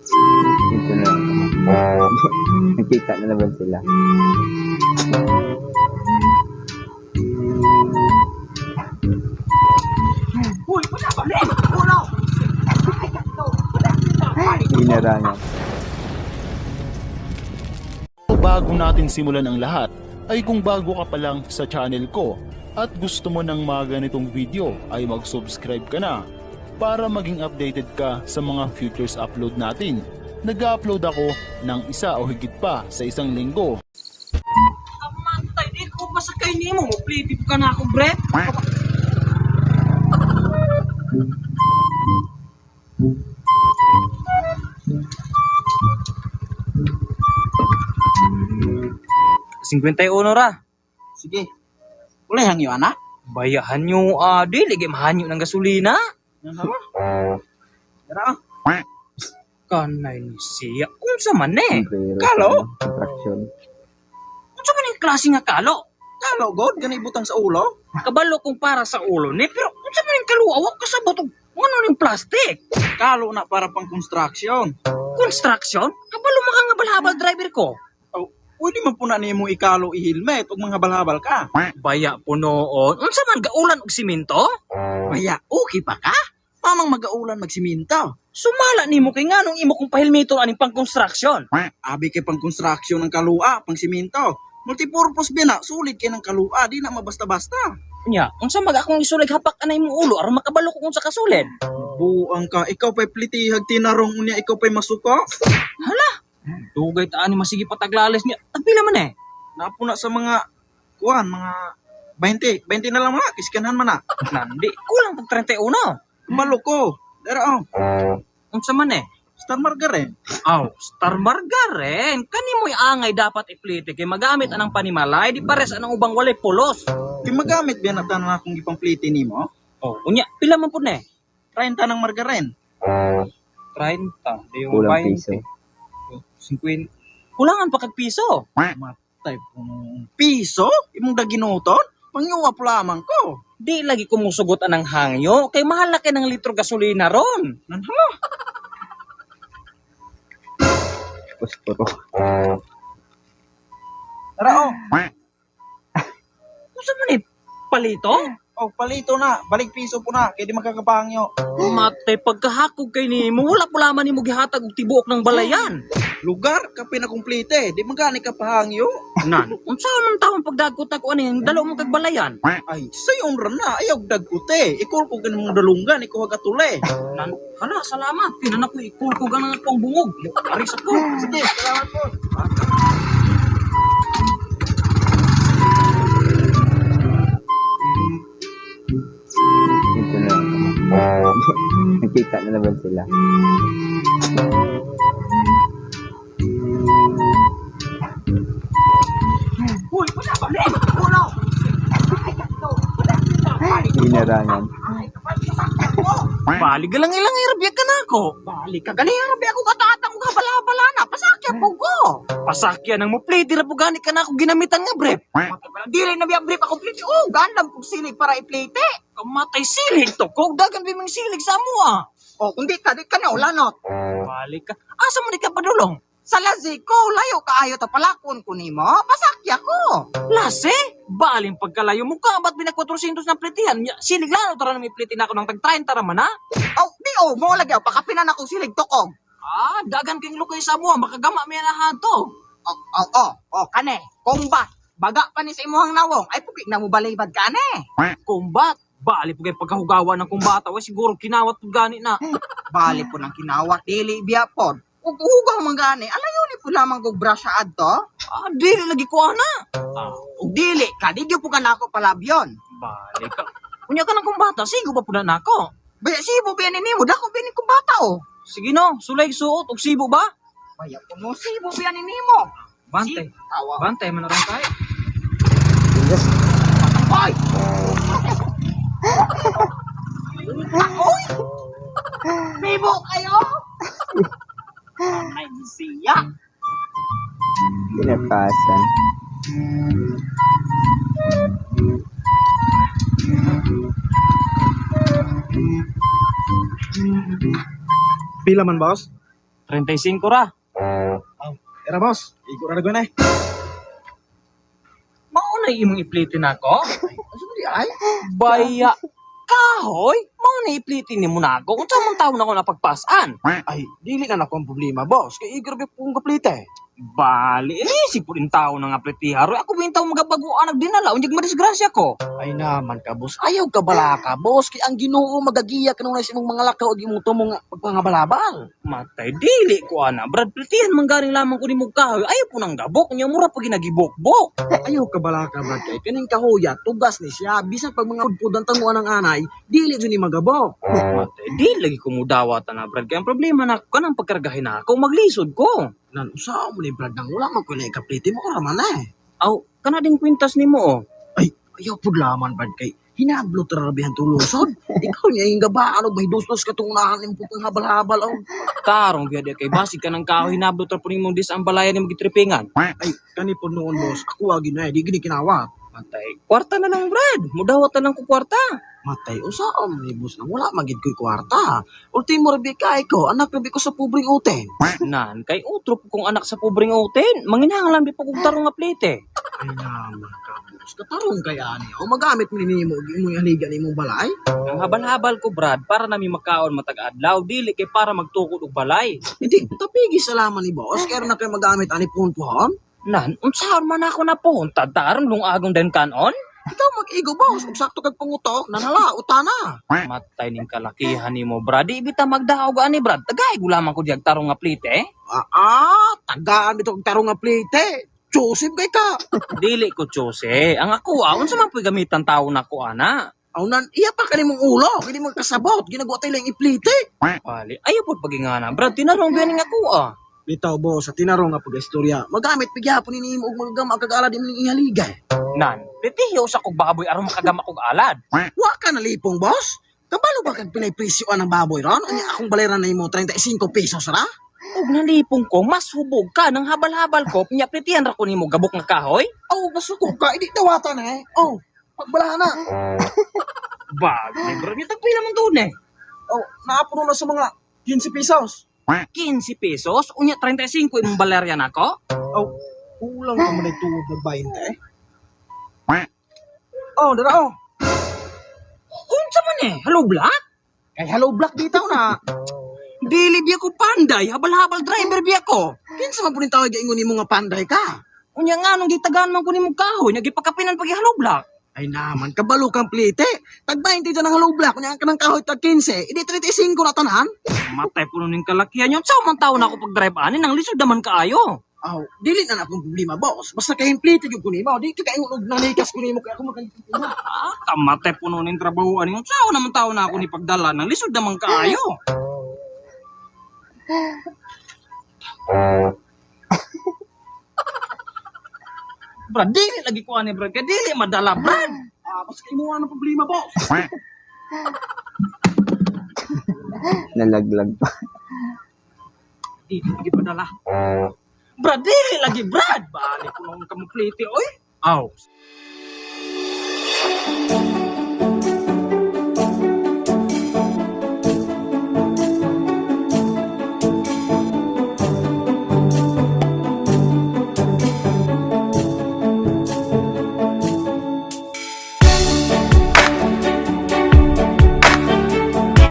Dito na. Nakita na naman sila. Uy, wala ba rin? Uno! Hinarangan. Bago natin simulan ang lahat, ay kung bago ka pa lang sa channel ko at gusto mo ng mga ganitong video ay mag-subscribe ka na para maging updated ka sa mga futures upload natin. Nag-upload ako ng isa o higit pa sa isang linggo. Kamantay, di ko ba sa kayo mo? Plipip ka na ako, Brett. ₱51 ra. Sige. Ulay hangyo anak. Bayahan nyo, dili, mahanyo ng gasolina. Dara. Kanay ni siya. Unsa man eh? Kalo? Contraction. Unsa man yung klase nga kalo? Kalo god ganay butang sa ulo. Kabalo kung para sa ulo ni, pero unsa man yung kaluwa? Wag kasabot og ano yung plastic? Kalo na para pang construction. Construction? Kabalo makangabal-habal driver ko. Oh, pwede man po na nimo ikalo i-helmet ug mga habal-habal ka. Baya po noon. Unsa man gaulan og simento? Baya, okay pa ka? Mamang magaulan magsiminto. Sumala nimo kay nganong imo kung pahilmito aning pang construction. Abi kay pang construction ng kalua, pang siminto. Multipurpose bina, sulit kay ng kalua, di na mabasta-basta. Nya, unsa mag akong isulig hapak anay mo ulo aron makabalo ko unsa kasulid? Buang ka, ikaw pa'y plitihag tinarong unya, ikaw pa'y masuko. Hala. Dugay ta ani masigi pataglalis niya. Tagpila man eh. Napo na sa mga, kuan, mga 20 na lang mga, kiskanhan man na. Nandi, kulang pag 31. Malo ko. Dara oh. Unsa man eh? Star Margaret. Aw, Star Margaren. Kanimoy angay dapat iplite kay magamit anang panimalay di pares anang ubang walay pulos. Kaya magamit ba na tanan akong ipang-plite nimo? Oh, unya, pila man pud ne? 30 ng margarine. 30, di yung Kulang piso. 50. Kulangan pa kag piso. Matay po. Piso? Imong daginuton? Pangyuwap lamang ko. Di lagi kumusugot anang hangyo kay mahal na kay ng litro gasolina ron. Nanhala. Puspuro. Tara oh. Unsa man eh? Palito? Oh, palito na. Balik piso po na. Kaya di magkakapangyo. Matay pagkahakog kay nimo wala pula man nimo gihatag og tibuok ng balayan. Lugar ka pinakumplite. Di magkani ka pahangyo. Nan, unsa man taon pagdagot ako ani dalo mo kag balayan? Ay, sayon ra na. Ayaw dagkute. Ikul ko ganun mong dalunggan. Ikaw agatule. Nan, hala salamat. Kinan ako ikul ko ganang akong bungog. Aris ako. Sige, salamat po. Dito na. Nakita na naman sila. Uy, wala ba rin? Uno! Hinarangan. Balik ka lang ilang irabya ka na ako. Balik ka. Galing arabi ako katatang ko kabala-bala na. Pasakya po ko. Pasakyan ang mo plate, dira po gani ka na ako ginamitan nga brief. Dili na biya brief ako plate. Oh, gandam kong silig para i-plate. Kamatay silig to, kog dagan biming silig sa mo ah. Oh, kung di ka na ulanot. Balik ka. Asa mo di ka padulong? Sa lazi ko, layo ka ayo ta palakon ko nimo. Pasakya ko. Lase? Baling pagkalayo mo ka, ba't binak 400 na plitihan? Silig lalo tara na may plitin ako ng tag 30 raman ha? Oh, di mo lagi ako. Pakapinan akong silig tukog. Dagan king lukay sa mo, makagama may na to. Kane. Combat. Baga pa ni sa imuhang nawong. Ay, pupik na mo balibad kane. Kumbat. Bali po kayo pagkahugawa ng kumbata, wa siguro kinawat po gani na. Bali po ng kinawat. Dili biya po. Ug hugaw man gani. Alayo ni po lamang kog brasya adto. Dili lagi ko ana. Ug dili ka. Di po ka nako palabyon. Bali ka. Unya ka ng kumbata, sigo ba po na nako? Baya sibo biya ni nimo. Dako biya ni kumbata oh. Sige no, sulay suot, og sibo ba? Baya po mo sibo biya ni nimo. Bantay. Tawa. Bantay, manarang tayo. Yes. Hoy! Oy! Bibo kayo! Ay, siya! Pinatasan. Pila man, boss? 35 ra. Era boss, iko ra na eh. Mao na imong iplitin ako? Asa di ay? Baya kahoy, mao na iplitin nimo nako. Unsa man taon ako napagpasan? Ay, dili na nako ang problema, boss. Kay igrabe pong kaplite. Bali, si pudin tao na nga plitiharo. Ako bintaw magabaguan nagdinala unyag madisgrasya ko. Ay naman ka, boss. Ayaw ka bala ka, boss. Kay ang Ginoo magagiya kanung sa imong mga lakaw ug imong tumong pagpangabalabal. Matay dili ko ana. Brad plitihan man garing lamang ko nimo kahoy. Ayaw po nang gabok nya mura pag ginagibok-bok. Ayaw ka bala ka, Brad. Kay kaning kahoya, tugas ni siya. Bisan pag mga pudpudan tanguan ng anay, dili dyan ni magabok. Matay di lagi ko mudawat na Brad. Kaya ang problema na kanang pagkargahin ako maglisod ko. Nan, usaw mo ni Brad nang wala man ko na ikaplite mo raman eh. Aw, kana ding kwintas nimo oh. Ay, ayaw pud laman, Brad. Kay hinablo tarabihan tulusod. Ikaw niya yung gabaan og may dustos katungunahan nimo pupang habal-habal. Oh. Tarong biya kay basig ka ng kahoy hinablo tra po nimong dis ang balayan nimo gitripingan. Ay, kani po noon, boss. Ako agi na eh. Di gini kinawat. Matay. Kwarta na lang Brad. Mudawat na lang ko kwarta. Matay, usaon ni boss nang wala magid ko'y kwarta. Ultimo rabi kay ko, anak rabi ko sa pubring uten. Nan, kay utro po kong anak sa pobreng uten. Manginahanglan di po kong tarong nga plite. Ay naman ka, boss. Katarong kaya niya. O magamit mo nimo og imong haligan imong balay. Ang habal-habal ko, Brad, para nami makaon matag-adlaw, dili kay para magtukod og balay. Hindi, tapigi salaman ni boss. Kaya na kayo magamit ani puntuhan. Nan, unsaon man ako na po, tadarong lungagong den kanon? Ikaw mag-igo, boss. Kung sakto kag pangutok, nanala, utana. Matay ning kalakihan nimo, Brad. Di bita magdaog ani, Brad. Tagay gulaman ko diag tarong nga plite. Tagaan dito kag tarong nga plite. Joseph kay ka. Dili ko chose. Ang ako, unsa man po'y gamitan tawo nako ana? Aunan, iya pa kanimong ulo. Kini mo kasabot. Ginagawa tayo lang iplite. Bali, ayaw po pagingana, Brad. Tinarong biyan ning ako Bitaw, boss, sa tinarong nga pag-istorya. Magamit pigyapon ni nimo og magagama kag-alad imong ihaligay. Nan, plitiyo sa kog baboy aron makagama kog alad. Wa ka na lipong, boss. Kabalo ba kag pinay-presyoan ng baboy ron? Anya akong baleran na imo 35 pesos ra? Ug nalipong ko, mas hubog ka ng habal-habal ko, pinya plitihan ra ko nimo gabok nga kahoy. Oh, basuko ka. Idi dawatan eh. Oh, pagbalahan na. Bagay, Brad. Yung tagpila man doon Oh, naapuno na sa mga 15 pesos. 15 pesos, unya 35 imong baleryan ako. Oh, kulang ka man tuod ng 20. Oh, dara oh. Unsa man Hello Black? Kay hello black dito na. Dili biya ko panday, habal-habal driver biya ko. Kinsa man punin tawag ingon nimo nga panday ka? Unya nga nung gitagaan man ko nimo kahoy, nagipakapinan pag Hello Black. Ay naman, kabalo kang plite. Tag 20 dyan ng hello black. Kunya ka ng kahoy tag 15. Hindi 35 na tanan. Matay po ning kalakihan yun. Sa man taon ako pag-drive ani, nang lisod naman kaayo. Oh, dili na akong problema, boss. Basta kay plite yung kunimo. Di ka kaingon og nanikas kunimo kaya ako magkaibigan. Kamatay po ning trabaho ani. Sa naman taon na ako ni pagdala, nang lisod naman kaayo. Brad, dili lagi ko ani, Brad. Kaya dili madala, Brad. Basta kayo mo ng problema, boss. Nalaglag pa. Dili lagi madala. Brad, dili lagi, Brad. Balik ko nung kamupliti, oy. Aw.